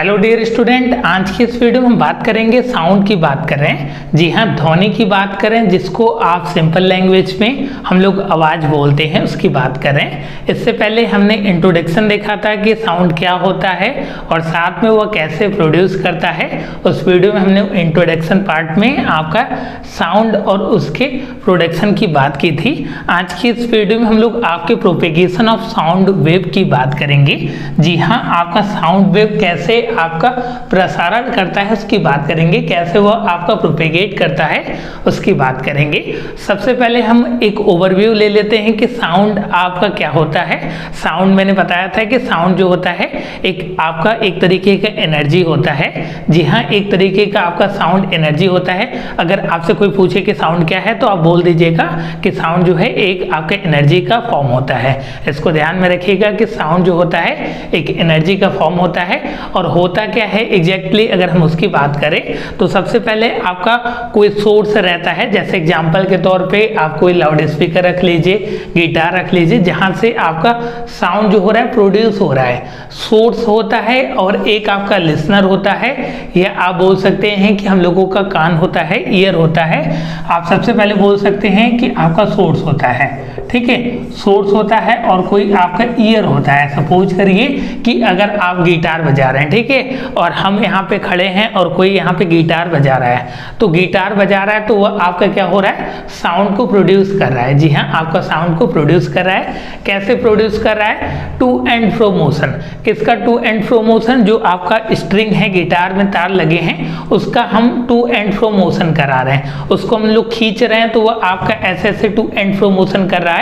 Hello dear student, आज की इस वीडियो में हम बात करेंगे साउंड की बात कर रहे हैं। जी हाँ, ध्वनि की बात करें जिसको आप सिंपल लैंग्वेज में हम लोग आवाज़ बोलते हैं, उसकी बात करें। इससे पहले हमने इंट्रोडक्शन देखा था कि साउंड क्या होता है और साथ में वह कैसे प्रोड्यूस करता है। उस वीडियो में हमने इंट्रोडक्शन पार्ट में आपका साउंड और उसके प्रोडक्शन की बात की थी। आज की इस वीडियो में हम लोग आपके प्रोपेगेशन ऑफ साउंड वेव की बात करेंगे। जी हाँ, आपका साउंड वेव कैसे आपका प्रसारण करता है उसकी बात करेंगे, कैसे वह आपका प्रोपेगेट करता है उसकी बात करेंगे। सबसे पहले हम एक ओवरव्यू ले लेते हैं कि साउंड आपका क्या होता है। साउंड मैंने बताया था कि साउंड जो होता है एक आपका एक तरीके का एनर्जी होता है। जी हाँ, एक तरीके का आपका साउंड एनर्जी होता है। अगर आपसे कोई पूछे कि साउंड क्या है तो आप बोल दीजिएगा कि साउंड जो है एक आपके एनर्जी का फॉर्म होता है। इसको ध्यान में रखिएगा कि साउंड जो होता है एक एनर्जी का फॉर्म होता है। और होता क्या है एग्जैक्टली अगर हम उसकी बात करें तो सबसे पहले आपका कोई सोर्स रहता है। जैसे एग्जांपल के तौर पे आप कोई लाउड स्पीकर रख लीजिए, गिटार रख लीजिए, जहां से आपका साउंड जो हो रहा है प्रोड्यूस हो रहा है। सोर्स होता है और एक आपका लिसनर होता है, या आप बोल सकते हैं कि हम लोगों का कान होता है, ईयर होता है। आप सबसे पहले बोल सकते हैं कि आपका सोर्स होता है, ठीक है, सोर्स होता है और कोई आपका ईयर होता है। सपोज करिए कि अगर आप गिटार बजा रहे हैं, ठीक है, और हम यहाँ पे खड़े हैं और कोई यहाँ पे गिटार बजा रहा है, तो गिटार बजा रहा है तो वह आपका क्या हो रहा है, साउंड को प्रोड्यूस कर रहा है। जी हाँ, आपका साउंड को प्रोड्यूस कर रहा है। कैसे प्रोड्यूस कर रहा है? To and fro motion. किसका टू एंड फ्रो मोशन? जो आपका स्ट्रिंग है, गिटार में तार लगे हैं, उसका हम टू एंड फ्रो मोशन करा रहे हैं। उसको हम लोग खींच रहे हैं तो वह आपका ऐसे ऐसे टू एंड फ्रो मोशन कर रहा है।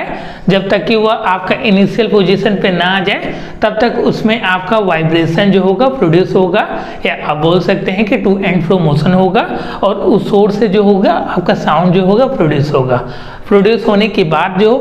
जब तक कि वह आपका इनिशियल पोजीशन पे ना आ जाए तब तक उसमें आपका वाइब्रेशन जो होगा प्रोड्यूस होगा, या आप बोल सकते हैं कि टू एंड फ्रो मोशन होगा, और उस सोर्स से जो होगा आपका साउंड जो होगा प्रोड्यूस होगा। प्रोड्यूस होने के बाद जो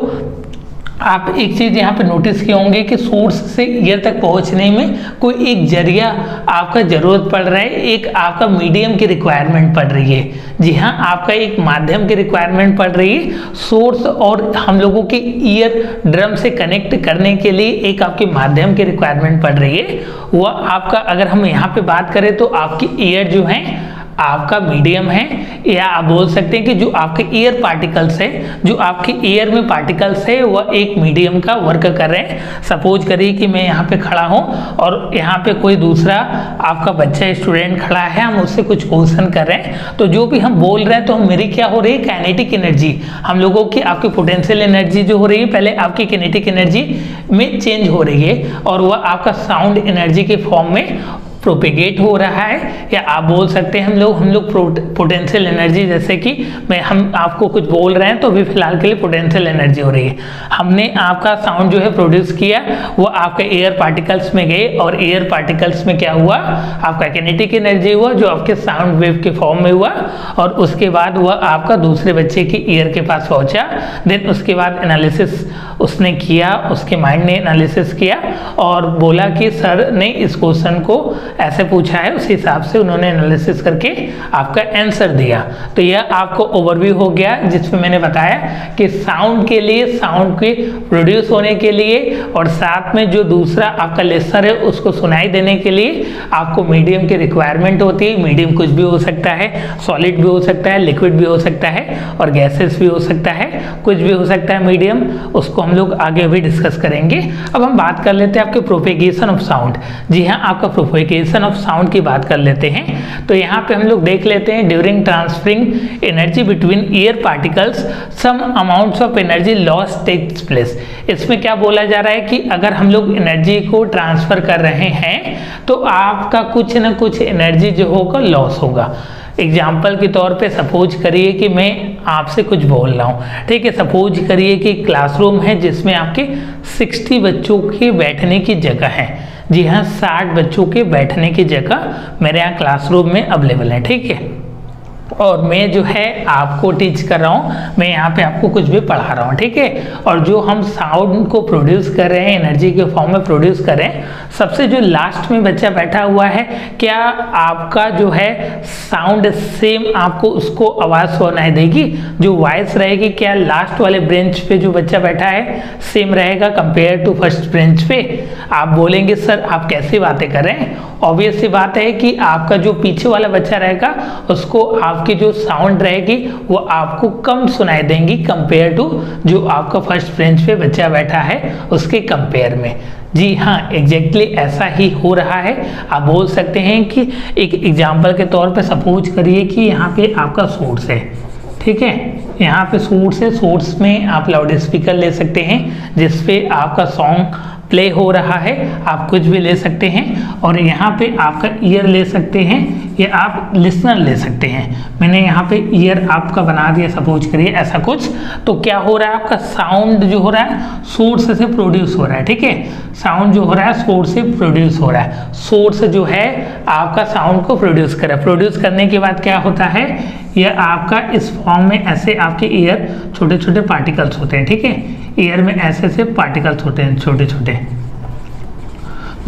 आप एक चीज़ यहाँ पे नोटिस किए होंगे कि सोर्स से ईयर तक पहुँचने में कोई एक जरिया आपका ज़रूरत पड़ रहा है, एक आपका मीडियम की रिक्वायरमेंट पड़ रही है। जी हाँ, आपका एक माध्यम की रिक्वायरमेंट पड़ रही है। सोर्स और हम लोगों के ईयर ड्रम से कनेक्ट करने के लिए एक आपके माध्यम की रिक्वायरमेंट पड़ रही है। वह आपका अगर हम यहाँ पे बात करें तो आपकी ईयर जो है आपका मीडियम है, या आप बोल सकते हैं कि जो आपके ईयर पार्टिकल्स है, जो आपके ईयर में पार्टिकल्स है, वह एक मीडियम का वर्क कर रहे हैं। सपोज करिए कि मैं यहाँ पे खड़ा हूँ और यहाँ पे कोई दूसरा आपका बच्चा स्टूडेंट खड़ा है, हम उससे कुछ क्वेश्चन कर रहे हैं, तो जो भी हम बोल रहे हैं तो मेरी क्या हो रही है, काइनेटिक एनर्जी, हम लोगों की आपकी पोटेंशियल एनर्जी जो हो रही है पहले आपकी काइनेटिक एनर्जी में चेंज हो रही है, और वह आपका साउंड एनर्जी के फॉर्म में प्रोपेगेट हो रहा है। या आप बोल सकते हैं हम लोग पोटेंशियल एनर्जी, जैसे कि हम आपको कुछ बोल रहे हैं तो अभी फिलहाल के लिए पोटेंशियल एनर्जी हो रही है। हमने आपका साउंड जो है प्रोड्यूस किया, वो आपके एयर पार्टिकल्स में गए, और एयर पार्टिकल्स में क्या हुआ, आपका काइनेटिक एनर्जी हुआ जो आपके साउंड वेव के फॉर्म में हुआ, और उसके बाद वह आपका दूसरे बच्चे के ईयर के पास पहुंचा। देन उसके बाद एनालिसिस उसने किया, उसके माइंड ने एनालिसिस किया और बोला कि सर ने इस क्वेश्चन को ऐसे पूछा है, उस हिसाब से उन्होंने एनालिसिस करके आपका आंसर दिया। तो यह आपको ओवरव्यू हो गया जिसमें मैंने बताया कि साउंड के लिए, साउंड के प्रोड्यूस होने के लिए, और साथ में जो दूसरा आपका लिसनर है उसको सुनाई देने के लिए आपको मीडियम की रिक्वायरमेंट होती है। मीडियम कुछ भी हो सकता है, सॉलिड भी हो सकता है, लिक्विड भी हो सकता है, और गैसेस भी हो सकता है, कुछ भी हो सकता है मीडियम। उसको हम लोग आगे भी डिस्कस करेंगे। अब हम बात कर लेते हैं आपके प्रोपेगेशन ऑफ साउंड। जी हाँ, आपका प्रोपेगेशन ऑफ साउंड की बात कर लेते हैं। तो यहाँ पे हम लोग देख लेते हैं, during transferring energy between air particles some amounts of energy loss takes place. इसमें क्या बोला जा रहा है कि अगर हम लोग एनर्जी को ट्रांसफर कर रहे हैं तो आपका कुछ ना कुछ एनर्जी जो होगा लॉस होगा। एग्जाम्पल के तौर पे सपोज करिए कि मैं आपसे कुछ बोल रहा हूँ, ठीक है, सपोज करिए कि क्लासरूम है जिसमें आपके 60 बच्चों के बैठने की जगह है। जी हाँ, 60 बच्चों के बैठने की जगह मेरे यहाँ क्लासरूम में अवेलेबल है, ठीक है, और मैं जो है आपको टीच कर रहा हूँ, मैं यहाँ पे आपको कुछ भी पढ़ा रहा हूँ, ठीक है। और जो हम साउंड को प्रोड्यूस कर रहे हैं, एनर्जी के फॉर्म में प्रोड्यूस कर रहे हैं, सबसे जो लास्ट में बच्चा बैठा हुआ है, क्या आपका जो है साउंड सेम आपको उसको आवाज़ सुनाई देगी? जो वॉइस रहेगी क्या लास्ट वाले ब्रेंच पे जो बच्चा बैठा है सेम रहेगा कंपेयर टू फर्स्ट ब्रेंच पे? आप बोलेंगे सर आप कैसी बातें कर रहे हैं, ऑब्वियस सी बात है कि आपका जो पीछे वाला बच्चा रहेगा उसको आपकी जो साउंड रहेगी वो आपको कम सुनाई देंगी कंपेयर टू जो आपका फर्स्ट बेंच पे बच्चा बैठा है उसके कंपेयर में। जी हाँ, एग्जैक्टली ऐसा ही हो रहा है। आप बोल सकते हैं कि एक एग्जाम्पल के तौर पे सपोज करिए कि यहाँ पे आपका सोर्स है, ठीक है, यहाँ पे सोर्स है, सोर्स में आप लाउड स्पीकर ले सकते हैं जिसपे आपका सॉन्ग प्ले हो रहा है, आप कुछ भी ले सकते हैं। और यहाँ पे आपका ईयर ले सकते हैं या आप लिसनर ले सकते हैं। मैंने यहाँ पे ईयर आपका बना दिया, सपोज करिए ऐसा कुछ। तो क्या हो रहा है, आपका साउंड जो हो रहा है सोर्स से प्रोड्यूस हो रहा है, ठीक है, साउंड जो हो रहा है सोर्स से प्रोड्यूस हो रहा है। सोर्स जो है आपका साउंड को प्रोड्यूस कर रहा है। प्रोड्यूस करने के बाद क्या होता है, यह आपका इस फॉर्म में ऐसे आपके ईयर छोटे छोटे पार्टिकल्स होते हैं, ठीक है, ईयर में ऐसे ऐसे पार्टिकल्स होते हैं छोटे छोटे,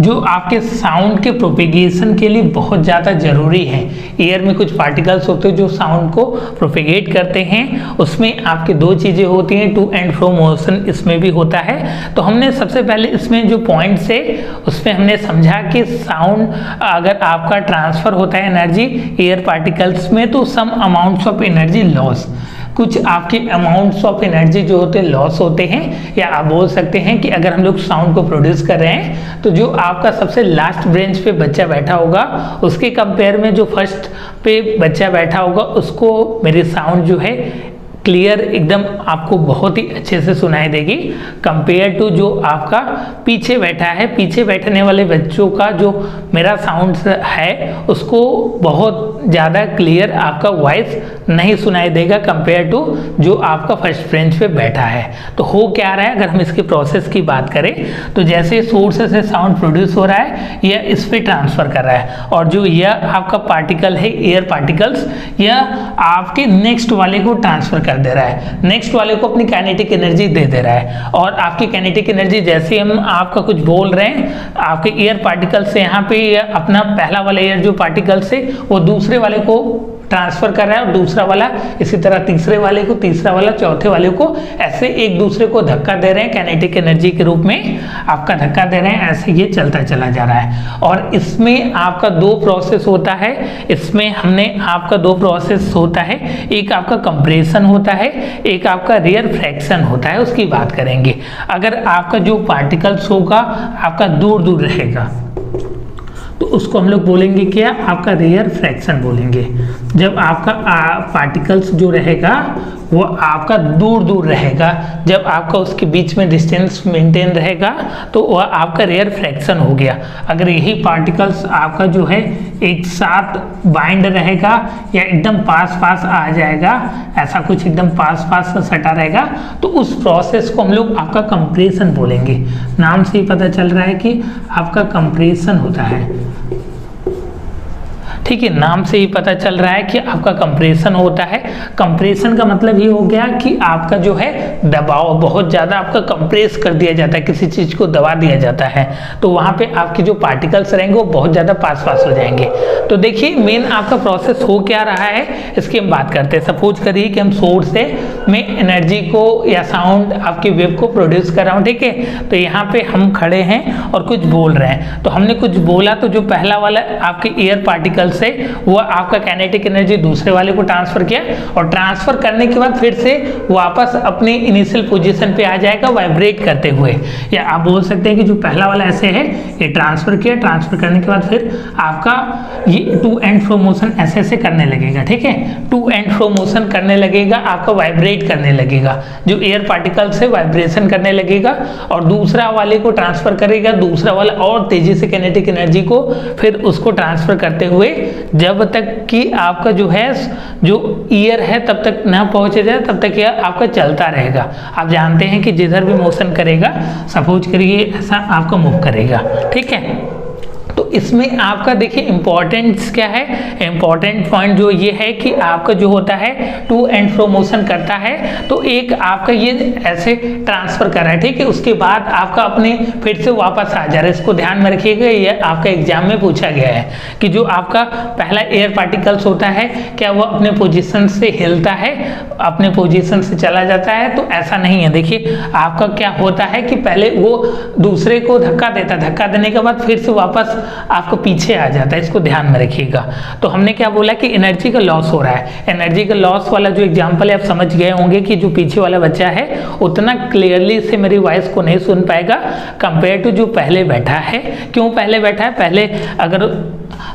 जो आपके साउंड के प्रोपेगेशन के लिए बहुत ज़्यादा ज़रूरी है। ईयर में कुछ पार्टिकल्स होते हैं जो साउंड को प्रोपेगेट करते हैं। उसमें आपकी दो चीज़ें होती हैं, टू एंड फ्रो मोशन इसमें भी होता है। तो हमने सबसे पहले इसमें जो पॉइंट्स है उसमें हमने समझा कि साउंड अगर आपका ट्रांसफ़र होता है एनर्जी एयर पार्टिकल्स में तो सम अमाउंट्स ऑफ एनर्जी लॉस, कुछ आपके अमाउंट्स ऑफ एनर्जी जो होते हैं लॉस होते हैं। या आप बोल सकते हैं कि अगर हम लोग साउंड को प्रोड्यूस कर रहे हैं तो जो आपका सबसे लास्ट बेंच पे बच्चा बैठा होगा उसके कंपेयर में जो फर्स्ट पे बच्चा बैठा होगा उसको मेरी साउंड जो है क्लियर एकदम आपको बहुत ही अच्छे से सुनाई देगी कंपेयर टू जो आपका पीछे बैठा है। पीछे बैठने वाले बच्चों का जो मेरा साउंड है उसको बहुत ज़्यादा क्लियर आपका वॉइस नहीं सुनाई देगा कंपेयर टू जो आपका फर्स्ट बेंच पे बैठा है। तो हो क्या रहा है, अगर हम इसकी प्रोसेस की बात करें तो जैसे सोर्स से साउंड प्रोड्यूस हो रहा है यह इस पर ट्रांसफ़र कर रहा है, और जो यह आपका पार्टिकल है एयर पार्टिकल्स यह आपके नेक्स्ट वाले को ट्रांसफ़र कर दे रहा है, नेक्स्ट वाले को अपनी काइनेटिक एनर्जी दे दे रहा है। और आपकी काइनेटिक एनर्जी जैसे हम आपका कुछ बोल रहे हैं आपके एयर पार्टिकल से यहाँ पे अपना पहला वाला एयर जो पार्टिकल से वो दूसरे वाले को ट्रांसफर कर रहा है और दूसरा वाला इसी तरह तीसरे वाले को, तीसरा वाला चौथे वाले को, ऐसे एक दूसरे को धक्का दे रहे हैं काइनेटिक एनर्जी के रूप में आपका धक्का दे रहे हैं। ऐसे ये चलता चला जा रहा है। और इसमें आपका दो प्रोसेस होता है, इसमें हमने आपका दो प्रोसेस होता है, एक आपका कंप्रेशन होता है, एक आपका रेयर फ्रैक्शन होता है, उसकी बात करेंगे। अगर आपका जो पार्टिकल्स होगा आपका दूर दूर रहेगा तो उसको हम लोग बोलेंगे क्या, आपका रेयर फ्रैक्शन बोलेंगे। जब आपका पार्टिकल्स जो रहेगा वो आपका दूर दूर रहेगा, जब आपका उसके बीच में डिस्टेंस मेंटेन रहेगा तो वह आपका रेयर फ्रैक्शन हो गया। अगर यही पार्टिकल्स आपका जो है एक साथ बाइंड रहेगा या एकदम पास पास आ जाएगा, ऐसा कुछ एकदम पास पास सटा रहेगा, तो उस प्रोसेस को हम लोग आपका कंप्रेशन बोलेंगे। नाम से ही पता चल रहा है कि आपका कंप्रेशन होता है, ठीक है, नाम से ही पता चल रहा है कि आपका कंप्रेशन होता है। कंप्रेशन का मतलब ये हो गया कि आपका जो है दबाव बहुत ज़्यादा आपका कंप्रेस कर दिया जाता है, किसी चीज़ को दबा दिया जाता है, तो वहाँ पे आपके जो पार्टिकल्स रहेंगे वो बहुत ज़्यादा पास पास हो जाएंगे। तो देखिए मेन आपका प्रोसेस हो क्या रहा है इसकी हम बात करते हैं। सपोज करिए कि हम सोर्स से मैं एनर्जी को या साउंड आपके वेव को प्रोड्यूस कर रहा हूँ, ठीक है, तो यहाँ पे हम खड़े हैं और कुछ बोल रहे हैं, तो हमने कुछ बोला तो जो पहला वाला आपके एयर पार्टिकल से वो आपका काइनेटिक एनर्जी दूसरे वाले को ट्रांसफर किया, और ट्रांसफर करने के बाद फिर से वापस अपने इनिशियल पोजीशन पे आ जाएगा वाइब्रेट करते हुए। या आप बोल सकते हैं कि जो पहला वाला ऐसे है ये ट्रांसफर किया, ट्रांसफर करने के बाद फिर आपका ये टू एंड फ्रो मोशन ऐसे ऐसे करने लगेगा, ठीक है, टू एंड फ्रो मोशन करने लगेगा, आपका वाइब्रेट करने लगेगा, जो एयर पार्टिकल से वाइब्रेशन करने लगेगा और दूसरा वाले को ट्रांसफर करेगा, दूसरा वाला और तेजी से काइनेटिक एनर्जी को फिर उसको ट्रांसफर करते हुए जब तक कि आपका जो है जो ईयर है तब तक ना पहुंचे जाए तब तक यह आपका चलता रहेगा। आप जानते हैं कि जिधर भी मोशन करेगा सपोज करिए ऐसा आपका मूव करेगा, ठीक है। तो इसमें आपका देखिए इंपॉर्टेंस क्या है, इंपॉर्टेंट पॉइंट जो ये है कि आपका जो होता है टू एंड फ्रो मोशन करता है तो एक आपका ये ऐसे ट्रांसफर कर रहा है, ठीक है, उसके बाद आपका अपने फिर से वापस आ जा रहा है। इसको ध्यान में रखिएगा, ये आपका एग्जाम में पूछा गया है कि जो आपका पहला एयर पार्टिकल्स होता है क्या वो अपने पोजीशन से हिलता है, अपने पोजीशन से चला जाता है, तो ऐसा नहीं है। देखिए आपका क्या होता है कि पहले वो दूसरे को धक्का देता, धक्का देने के बाद फिर से वापस आपको पीछे आ जाता है, इसको ध्यान में रखिएगा। तो हमने क्या बोला कि एनर्जी का लॉस हो रहा है। एनर्जी का लॉस वाला जो एग्जांपल है आप समझ गए होंगे कि जो पीछे वाला बच्चा है उतना क्लियरली से मेरी वॉइस को नहीं सुन पाएगा कंपेयर टू जो पहले बैठा है। क्यों पहले बैठा है? पहले अगर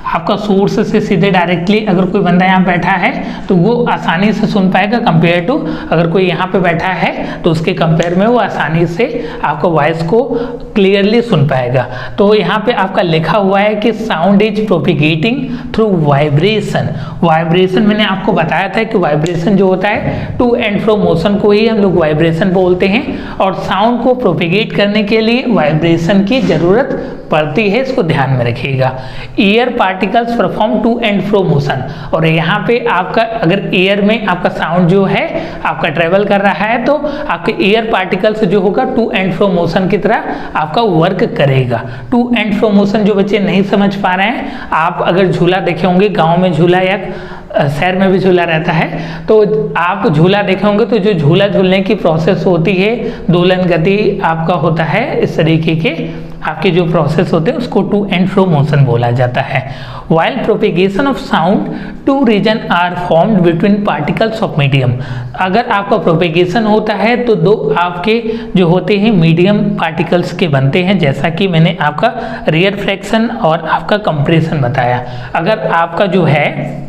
आपका सोर्स से सीधे डायरेक्टली अगर कोई बंदा यहाँ बैठा है तो वो आसानी से सुन पाएगा कंपेयर टू अगर कोई यहाँ पे बैठा है तो उसके कंपेयर में वो आसानी से आपका वॉइस को क्लियरली सुन पाएगा। तो यहाँ पे आपका लिखा हुआ है कि sound is propagating through vibration. Vibration मैंने आपको बताया था कि वाइब्रेशन जो होता है टू एंड फ्रो मोशन को ही हम लोग वाइब्रेशन बोलते हैं, और साउंड को प्रोपिगेट करने के लिए वाइब्रेशन की जरूरत पड़ती है, इसको ध्यान में रखिएगा। Air particles perform to and fro motion, और यहाँ पे आपका अगर एयर में आपका साउंड जो है आपका ट्रेवल कर रहा है तो आपके एयर पार्टिकल्स जो होगा टू एंड फ्रो मोशन की तरह आपका वर्क करेगा। टू एंड फ्रो मोशन जो बच्चे नहीं समझ पा रहे हैं, आप अगर झूला देखे होंगे, गाँव में झूला या शहर में भी झूला रहता है, तो आप झूला देखे होंगे तो जो झूला झूलने की प्रोसेस होती है, दोलन गति आपका होता है, इस तरीके के आपके जो प्रोसेस होते हैं उसको टू एंड फ्रो मोशन बोला जाता है। While propagation of sound two region are formed between particles of medium. अगर आपका प्रोपिगेशन होता है तो दो आपके जो होते हैं मीडियम पार्टिकल्स के बनते हैं, जैसा कि मैंने आपका रेयरफैक्शन और आपका कंप्रेशन बताया। अगर आपका जो है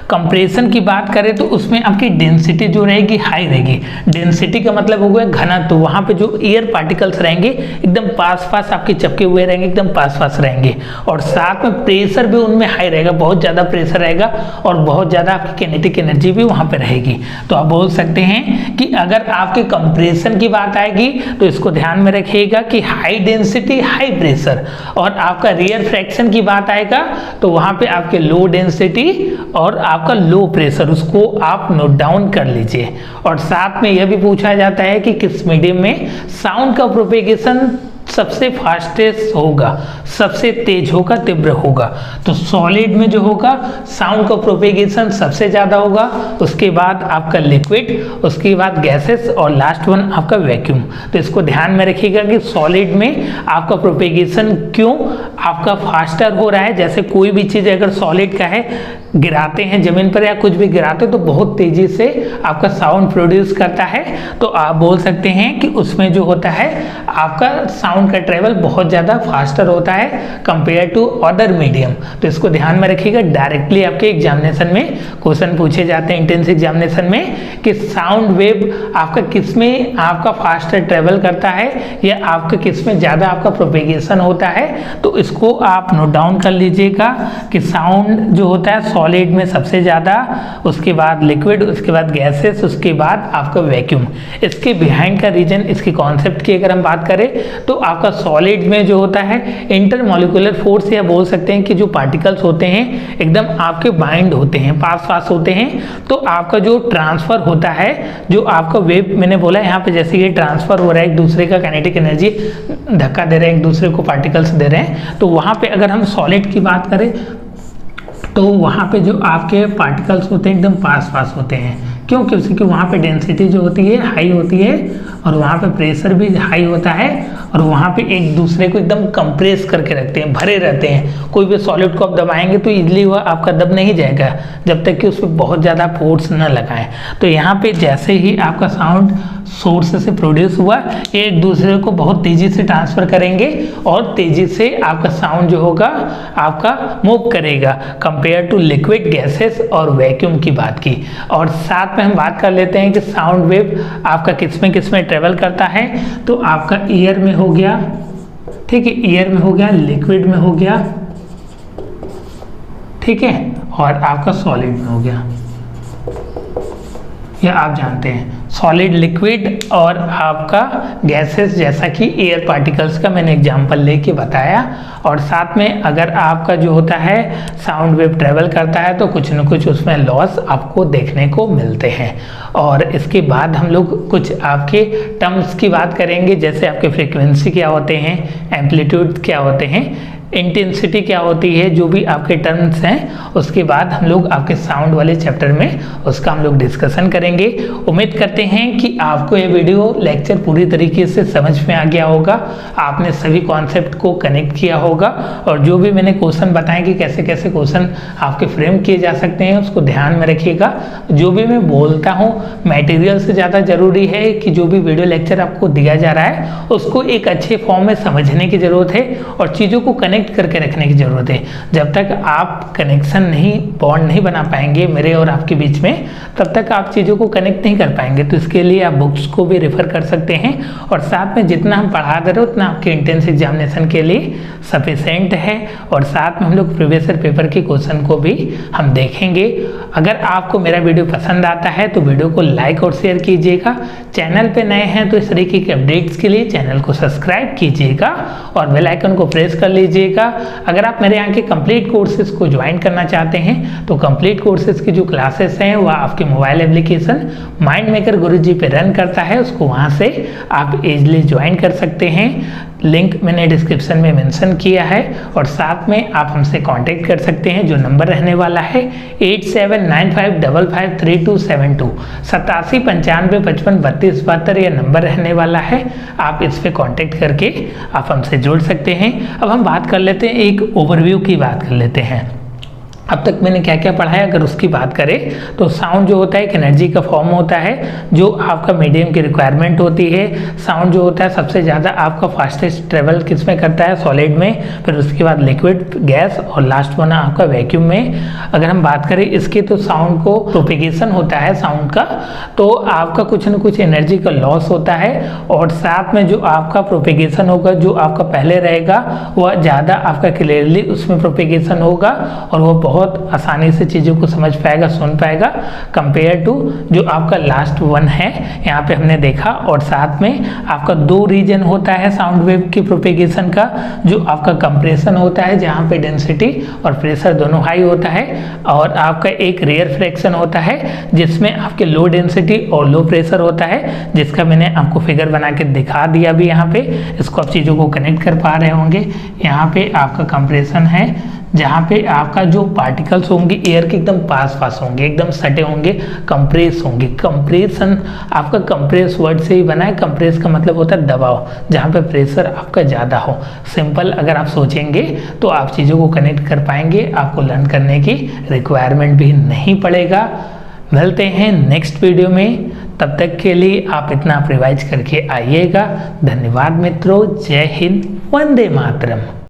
कंप्रेशन की बात करें तो उसमें आपकी डेंसिटी जो रहेगी हाई रहेगी। डेंसिटी का मतलब हो गया घनत्व, तो वहाँ पे जो एयर पार्टिकल्स रहेंगे एकदम पास पास आपके चिपके हुए रहेंगे, एकदम पास पास रहेंगे, और साथ में प्रेशर भी उनमें हाई रहेगा, बहुत ज़्यादा प्रेशर रहेगा और बहुत ज़्यादा आपकी किनेटिक एनर्जी भी वहाँ पे रहेगी। तो आप बोल सकते हैं कि अगर आपके कंप्रेशन की बात आएगी तो इसको ध्यान में रखिएगा कि हाई डेंसिटी हाई प्रेशर, और आपका रेयरफैक्शन की बात आएगा तो वहाँ पे आपके लो डेंसिटी और आपका लो प्रेशर, उसको आप नोट डाउन कर लीजिए। और साथ में यह भी पूछा जाता है कि किस मीडियम में साउंड का प्रोपेगेशन सबसे फास्टेस्ट होगा, सबसे तेज होगा, तीव्र होगा। तो सॉलिड में जो होगा साउंड का प्रोपेगेशन सबसे ज़्यादा होगा, उसके बाद आपका लिक्विड, उसके बाद गैसेस और लास्ट वन आपका वैक्यूम। तो इसको ध्यान में रखिएगा कि सॉलिड में आपका प्रोपेगेशन क्यों आपका फास्टर हो रहा है। जैसे कोई भी चीज़ अगर सॉलिड का है, गिराते हैं ज़मीन पर या कुछ भी गिराते तो बहुत तेज़ी से आपका साउंड प्रोड्यूस करता है, तो आप बोल सकते हैं कि उसमें जो होता है आपका साउंड का ट्रेवल बहुत ज़्यादा फास्टर होता है कंपेयर टू अदर मीडियम। तो इसको ध्यान में रखिएगा। डायरेक्टली आपके एग्जामिनेशन में क्वेश्चन पूछे जाते हैं इंटेंस एग्जामिनेशन में कि साउंड वेव आपका किस में आपका फास्टर ट्रेवल करता है या आपका किस में ज़्यादा आपका प्रोपेगेशन होता है। तो इसको आप नोट डाउन कर लीजिएगा कि साउंड जो होता है सॉलिड में सबसे ज़्यादा, उसके बाद लिक्विड, उसके बाद गैसेस, उसके बाद आपका वैक्यूम। इसके बिहाइंड का रीजन, इसके कॉन्सेप्ट की अगर हम बात करें तो आपका सॉलिड में जो होता है इंटरमॉलिक्यूलर फोर्स, या बोल सकते हैं कि जो पार्टिकल्स होते हैं एकदम आपके बाइंड होते हैं, पास पास होते हैं, तो आपका जो ट्रांसफर होता है, जो आपका वेव मैंने बोला यहाँ पे जैसे ये ट्रांसफर हो रहा है, एक दूसरे का काइनेटिक एनर्जी धक्का दे रहे हैं, एक दूसरे को पार्टिकल्स दे रहे हैं, तो वहाँ पे अगर हम सॉलिड की बात करें तो वहाँ पे जो आपके पार्टिकल्स होते हैं एकदम पास पास होते हैं। क्यों? क्योंकि वहाँ पे डेंसिटी जो होती है हाई होती है और वहाँ पे प्रेशर भी हाई होता है, और वहाँ पे एक दूसरे को एकदम कंप्रेस करके रखते हैं, भरे रहते हैं। कोई भी सॉलिड को आप दबाएंगे तो इजीली वह आपका दब नहीं जाएगा जब तक कि उस पर बहुत ज़्यादा फोर्स न लगाएं। तो यहाँ पे जैसे ही आपका साउंड सोर्स से प्रोड्यूस हुआ, ये एक दूसरे को बहुत तेज़ी से ट्रांसफ़र करेंगे और तेज़ी से आपका साउंड जो होगा आपका मूव करेगा कंपेयर टू लिक्विड, गैसेस और वैक्यूम की बात की। और साथ में हम बात कर लेते हैं कि साउंड वेव आपका किस में ट्रेवल करता है। तो आपका ईयर में हो गया, ठीक है, ईयर में हो गया, लिक्विड में हो गया, ठीक है, और आपका सॉलिड में हो गया। या आप जानते हैं सॉलिड, लिक्विड और आपका गैसेस, जैसा कि एयर पार्टिकल्स का मैंने एग्जांपल लेके बताया। और साथ में अगर आपका जो होता है साउंड वेव ट्रेवल करता है तो कुछ न कुछ उसमें लॉस आपको देखने को मिलते हैं। और इसके बाद हम लोग कुछ आपके टर्म्स की बात करेंगे, जैसे आपके फ्रीक्वेंसी क्या होते हैं, एम्पलीट्यूड क्या होते हैं, इंटेंसिटी क्या होती है, जो भी आपके टर्म्स हैं, उसके बाद हम लोग आपके साउंड वाले चैप्टर में उसका हम लोग डिस्कशन करेंगे। उम्मीद करते हैं कि आपको ये वीडियो लेक्चर पूरी तरीके से समझ में आ गया होगा, आपने सभी कॉन्सेप्ट को कनेक्ट किया होगा और जो भी मैंने क्वेश्चन बताए कि कैसे कैसे क्वेश्चन आपके फ्रेम किए जा सकते हैं उसको ध्यान में रखिएगा। जो भी मैं बोलता हूँ मटेरियल से ज़्यादा ज़रूरी है कि जो भी वीडियो लेक्चर आपको दिया जा रहा है उसको एक अच्छे फॉर्म में समझने की ज़रूरत है और चीज़ों को कनेक्ट करके रखने की जरूरत है। जब तक आप कनेक्शन नहीं, बॉन्ड नहीं बना पाएंगे मेरे और आपके बीच में, तब तक आप चीज़ों को कनेक्ट नहीं कर पाएंगे। तो इसके लिए आप बुक्स को भी रेफर कर सकते हैं और साथ में जितना हम पढ़ा दे रहे उतना आपके एंट्रेंस एग्जामिनेशन के लिए सफिशेंट है। और साथ में हम लोग प्रीवियस ईयर पेपर के क्वेश्चन को भी हम देखेंगे। अगर आपको मेरा वीडियो पसंद आता है तो वीडियो को लाइक और शेयर कीजिएगा। चैनल पे नए हैं तो इस तरीके के अपडेट्स के लिए चैनल को सब्सक्राइब कीजिएगा और बेल आइकन को प्रेस कर लीजिएगा। अगर आप मेरे यहाँ के कंप्लीट कोर्सेज को ज्वाइन करना चाहते हैं तो कंप्लीट कोर्सेज की जो क्लासेस हैं वह आपके मोबाइल एप्लीकेशन माइंड मेकर गुरुजी पे रन करता है, उसको वहाँ से आप इजीली ज्वाइन कर सकते हैं। लिंक मैंने डिस्क्रिप्शन में मेंशन किया है और साथ में आप हमसे कांटेक्ट कर सकते हैं। जो नंबर रहने वाला है 8795553272 8795553272 यह नंबर रहने वाला है। आप इस पे कांटेक्ट करके आप हमसे जुड़ सकते हैं। अब हम बात कर लेते हैं, एक ओवरव्यू की बात कर लेते हैं। अब तक मैंने क्या क्या पढ़ा है अगर उसकी बात करें तो साउंड जो होता है एक एनर्जी का फॉर्म होता है जो आपका मीडियम की रिक्वायरमेंट होती है। साउंड जो होता है सबसे ज़्यादा आपका फास्टेस्ट ट्रेवल किस में करता है, सॉलिड में, फिर उसके बाद लिक्विड, गैस और लास्ट वन आपका वैक्यूम में। अगर हम बात करें इसके तो साउंड को प्रोपेगेशन होता है साउंड का, तो आपका कुछ न कुछ एनर्जी का लॉस होता है और साथ में जो आपका प्रोपेगेशन होगा, जो आपका पहले रहेगा वह ज़्यादा आपका क्लियरली उसमें प्रोपेगेशन होगा और वो बहुत आसानी से चीज़ों को समझ पाएगा, सुन पाएगा, कंपेयर टू जो आपका लास्ट वन है यहाँ पे हमने देखा। और साथ में आपका दो रीजन होता है साउंड वेव की प्रोपेगेशन का, जो आपका कंप्रेशन होता है जहाँ पे डेंसिटी और प्रेशर दोनों हाई होता है, और आपका एक रेयर फ्रैक्शन होता है जिसमें आपके लो डेंसिटी और लो प्रेशर होता है, जिसका मैंने आपको फिगर बना के दिखा दिया भी यहाँ पे। इसको आप चीज़ों को कनेक्ट कर पा रहे होंगे। यहाँ पे आपका कंप्रेशन है जहाँ पे आपका जो पार्टिकल्स होंगे एयर के एकदम पास होंगे, एकदम सटे होंगे, कंप्रेस होंगे। कंप्रेशन आपका कंप्रेस वर्ड से ही बना है। कंप्रेस का मतलब होता है दबाव, जहाँ पे प्रेशर आपका ज़्यादा हो। सिंपल अगर आप सोचेंगे तो आप चीज़ों को कनेक्ट कर पाएंगे, आपको लर्न करने की रिक्वायरमेंट भी नहीं पड़ेगा। मिलते हैं नेक्स्ट वीडियो में, तब तक के लिए आप इतना रिवाइज करके आइएगा। धन्यवाद मित्रों, जय हिंद, वंदे मातरम।